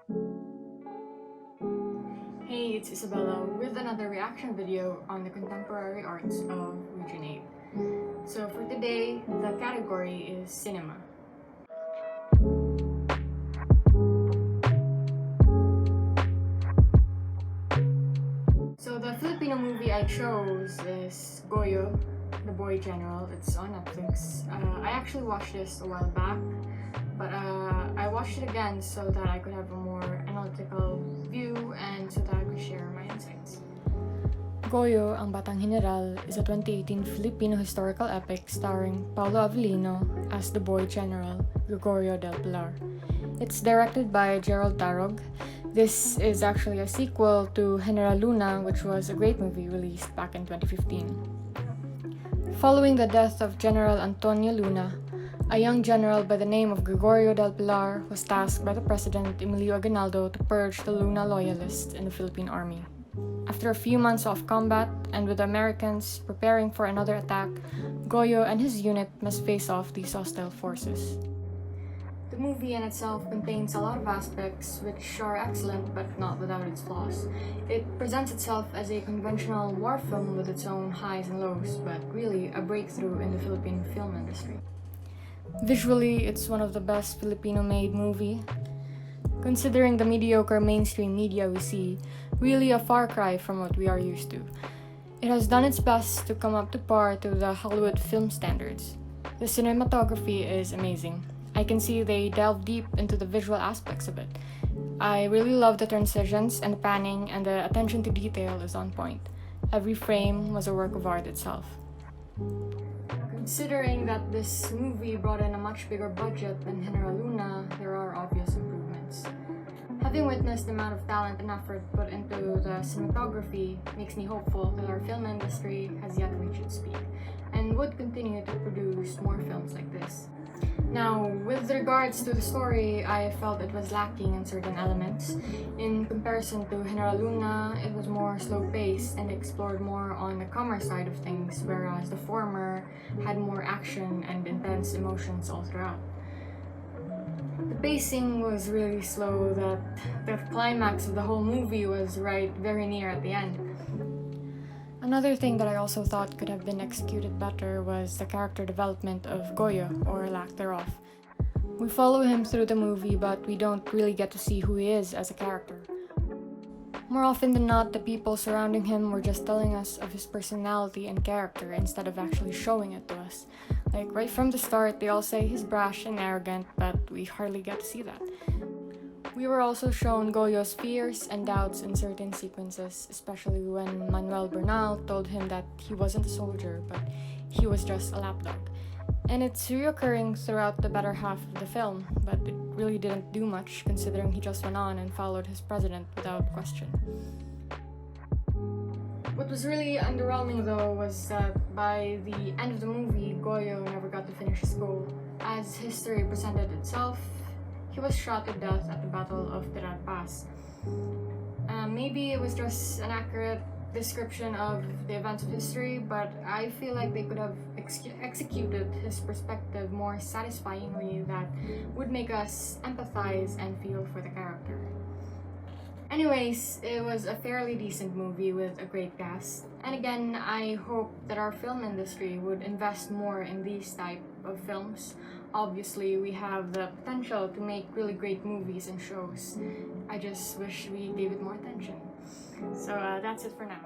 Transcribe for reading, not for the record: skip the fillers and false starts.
Hey, it's Isabella with another reaction video on the contemporary arts of VIII. So for today, the category is cinema. So the Filipino movie I chose is Goyo, The Boy General. It's on Netflix. I actually watched this a while back, but I watched it again so that I could have a more analytical view and so that I could share my insights. Goyo, Ang Batang General is a 2018 Filipino historical epic starring Paulo Avellino as the boy general Gregorio del Pilar. It's directed by Gerald Tarog. This is actually a sequel to General Luna, which was a great movie released back in 2015. Following the death of General Antonio Luna, a young general by the name of Gregorio del Pilar was tasked by the President Emilio Aguinaldo to purge the Luna loyalists in the Philippine Army. After a few months of combat, and with the Americans preparing for another attack, Goyo and his unit must face off these hostile forces. The movie in itself contains a lot of aspects which are excellent but not without its flaws. It presents itself as a conventional war film with its own highs and lows, but really a breakthrough in the Philippine film industry. Visually, it's one of the best Filipino-made movie. Considering the mediocre mainstream media we see, really a far cry from what we are used to. It has done its best to come up to par to the Hollywood film standards. The cinematography is amazing. I can see they delve deep into the visual aspects of it. I really love the transitions and the panning, and the attention to detail is on point. Every frame was a work of art itself. Considering that this movie brought in a much bigger budget than General Luna, there are obvious improvements. Having witnessed the amount of talent and effort put into the cinematography makes me hopeful that our film industry has yet reached its peak and would continue to produce more films like this. Now, with regards to the story, I felt it was lacking in certain elements. In comparison to General Luna, it was more slow-paced and explored more on the calmer side of things, whereas the former had more action and intense emotions all throughout. The pacing was really slow, that the climax of the whole movie was right very near at the end. Another thing that I also thought could have been executed better was the character development of Goyo, or lack thereof. We follow him through the movie, but we don't really get to see who he is as a character. More often than not, the people surrounding him were just telling us of his personality and character instead of actually showing it to us. Like right from the start, they all say he's brash and arrogant, but we hardly get to see that. We were also shown Goyo's fears and doubts in certain sequences, especially when Manuel Bernal told him that he wasn't a soldier, but he was just a lapdog. And it's reoccurring throughout the better half of the film, but it really didn't do much considering he just went on and followed his president without question. What was really underwhelming though was that by the end of the movie, Goyo never got to finish his goal. As history presented itself, he was shot to death at the Battle of Tirad Pass. Maybe it was just an accurate description of the events of history, but I feel like they could have executed his perspective more satisfyingly that would make us empathize and feel for the character. Anyways, it was a fairly decent movie with a great cast. And again, I hope that our film industry would invest more in these type of films. Obviously, we have the potential to make really great movies and shows. I just wish we gave it more attention. So that's it for now.